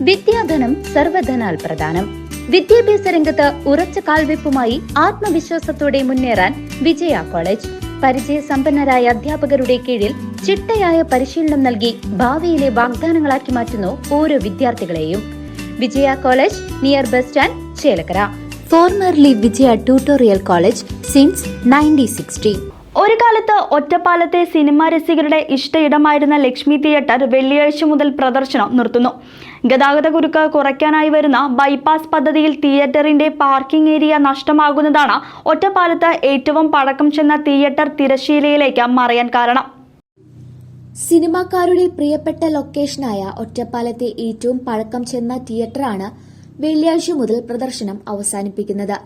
വിദ്യാധനം സർവധനാൽ പ്രധാനം. വിദ്യാഭ്യാസ രംഗത്ത് ഉറച്ച കാൽവെപ്പുമായി ആത്മവിശ്വാസത്തോടെ മുന്നേറാൻ വിജയ കോളേജ്. പരിചയസമ്പന്നരായ അധ്യാപകരുടെ കീഴിൽ ചിട്ടയായ പരിശീലനം നൽകി ഭാവിയിലെ വാഗ്ദാനങ്ങളാക്കി മാറ്റുന്നു ഓരോ വിദ്യാർത്ഥികളെയും. Vijaya college, near bus stand, Chelakkara. Formerly Vijaya tutorial college since 1960. ഒരു കാലത്ത് ഒറ്റപ്പാലത്തെ സിനിമാ രസികരുടെ ഇഷ്ടയിടമായിരുന്ന ലക്ഷ്മി തിയേറ്റർ വെള്ളിയാഴ്ച മുതൽ പ്രദർശനം നിർത്തുന്നു. ഗതാഗതക്കുരുക്ക് കുറയ്ക്കാനായി വരുന്ന ബൈപ്പാസ് പദ്ധതിയിൽ തിയേറ്ററിന്റെ പാർക്കിംഗ് ഏരിയ നഷ്ടമാകുന്നതാണ് ഒറ്റപ്പാലത്ത് ഏറ്റവും പഴക്കം ചെന്ന തിയേറ്റർ തിരശ്ശീലയിലേക്ക് മറയാൻ കാരണം. സിനിമാക്കാരുടെ പ്രിയപ്പെട്ട ലൊക്കേഷനായ ഒറ്റപ്പാലത്തെ ഏറ്റവും പഴക്കം ചെന്ന തിയേറ്ററാണ് വെള്ളിയാഴ്ച മുതൽ പ്രദർശനം അവസാനിപ്പിക്കുന്നത്.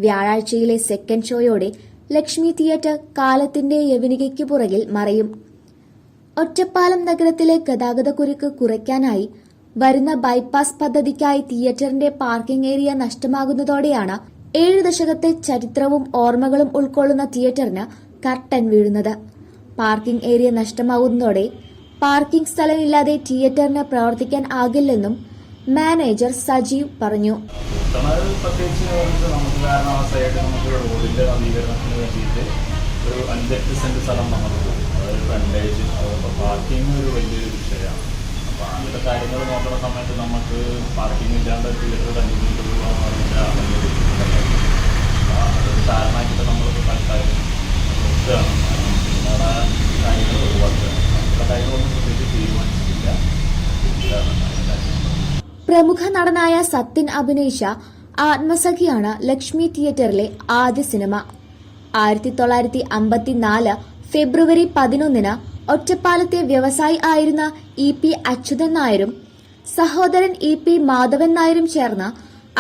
വ്യാഴാഴ്ചയിലെ സെക്കൻഡ് ഷോയോടെ ലക്ഷ്മി തിയേറ്റർ കാലത്തിന്റെ യവനികയ്ക്ക് പുറകിൽ മറയും. ഒറ്റപ്പാലം നഗരത്തിലെ ഗതാഗതക്കുരുക്ക് കുറയ്ക്കാനായി വരുന്ന ബൈപ്പാസ് പദ്ധതിക്കായി തിയേറ്ററിന്റെ പാർക്കിംഗ് ഏരിയ നഷ്ടമാകുന്നതോടെയാണ് 7 ദശകത്തെ ചരിത്രവും ഓർമ്മകളും ഉൾക്കൊള്ളുന്ന തിയേറ്ററിന് കർട്ടൻ വീഴുന്നത്. പാർക്കിംഗ് ഏരിയ നഷ്ടമാകുന്നതോടെ പാർക്കിംഗ് സ്ഥലമില്ലാതെ തിയേറ്ററിന് പ്രവർത്തിക്കാൻ ആകില്ലെന്നും മാനേജർ സജീവ് പറഞ്ഞു. പ്രത്യേകിച്ച് നമുക്ക് കാരണവസ്ഥയായിട്ട് നമുക്ക് റോഡിൻ്റെ നവീകരണത്തിന് വേണ്ടിയിട്ട് ഒരു 5-8 സെൻറ്റ് സ്ഥലം നമുക്ക് പോകും. അതായത് ഫ്രണ്ടേജ്, അപ്പോൾ പാർക്കിംഗ് ഒരു വലിയൊരു വിഷയമാണ്. അപ്പോൾ അങ്ങനത്തെ കാര്യങ്ങൾ നോക്കുന്ന സമയത്ത് നമുക്ക് പാർക്കിംഗ് ഇല്ലാണ്ട് തിയേറ്റർ കണ്ടിന്യൂ പോകാൻ പറഞ്ഞാൽ അതൊരു കാരണമാക്കിയിട്ട് നമ്മളിപ്പോൾ തൽക്കാലം നോക്കുകയാണ്. നമ്മുടെ കാര്യങ്ങൾ ഒഴിവാക്കുകയാണ്. നമ്മുടെ കാര്യങ്ങളൊന്നും പ്രത്യേകിച്ച് തീരുമാനിച്ചിട്ടില്ല. പ്രമുഖ നടനായ സത്യൻ അഭിനയിച്ച ആത്മസഖിയാണ് ലക്ഷ്മി തിയേറ്ററിലെ ആദ്യ സിനിമ. 1954 ഫെബ്രുവരി 11 ഒറ്റപ്പാലത്തെ വ്യവസായി ആയിരുന്ന EP അച്യുതൻ നായരും സഹോദരൻ EP മാധവൻ നായരും ചേർന്ന്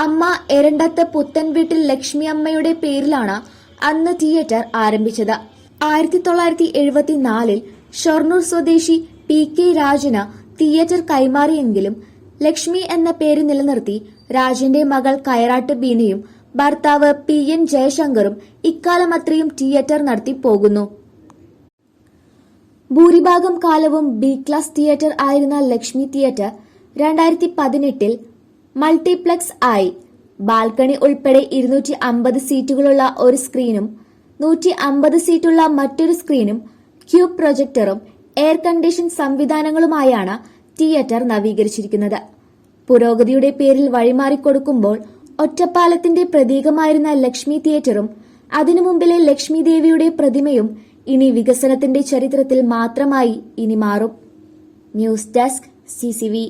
അമ്മ എരണ്ടത്ത് പുത്തൻ വീട്ടിൽ ലക്ഷ്മി അമ്മയുടെ പേരിലാണ് അന്ന് തിയേറ്റർ ആരംഭിച്ചത്. 1974 ഷൊർണൂർ സ്വദേശി PK രാജന് തിയേറ്റർ കൈമാറിയെങ്കിലും ലക്ഷ്മി എന്ന പേര് നിലനിർത്തി രാജന്റെ മകൾ കയറാട്ട് ബീനയും ഭർത്താവ് PN ജയശങ്കറും ഇക്കാലം അത്രയും തിയേറ്റർ നടത്തി പോകുന്നു. ഭൂരിഭാഗം കാലവും B ക്ലാസ് തിയേറ്റർ ആയിരുന്ന ലക്ഷ്മി തിയേറ്റർ 2018 മൾട്ടിപ്ലക്സ് ആയി. ബാൽക്കണി ഉൾപ്പെടെ 250 സീറ്റുകളുള്ള ഒരു സ്ക്രീനും 150 സീറ്റുള്ള മറ്റൊരു സ്ക്രീനും ക്യൂബ് പ്രൊജക്ടറും എയർ കണ്ടീഷൻ സംവിധാനങ്ങളുമായാണ് തിയേറ്റർ നവീകരിച്ചിരിക്കുന്നത്. പുരോഗതിയുടെ പേരിൽ വഴിമാറിക്കൊടുക്കുമ്പോൾ ഒറ്റപ്പാലത്തിന്റെ പ്രതീകമായിരുന്ന ലക്ഷ്മി തിയേറ്ററും അതിനു മുമ്പിലെ ലക്ഷ്മി ദേവിയുടെ പ്രതിമയും ഇനി വികസനത്തിന്റെ ചരിത്രത്തിൽ മാത്രമായി ഇനി മാറും. News desk CCV.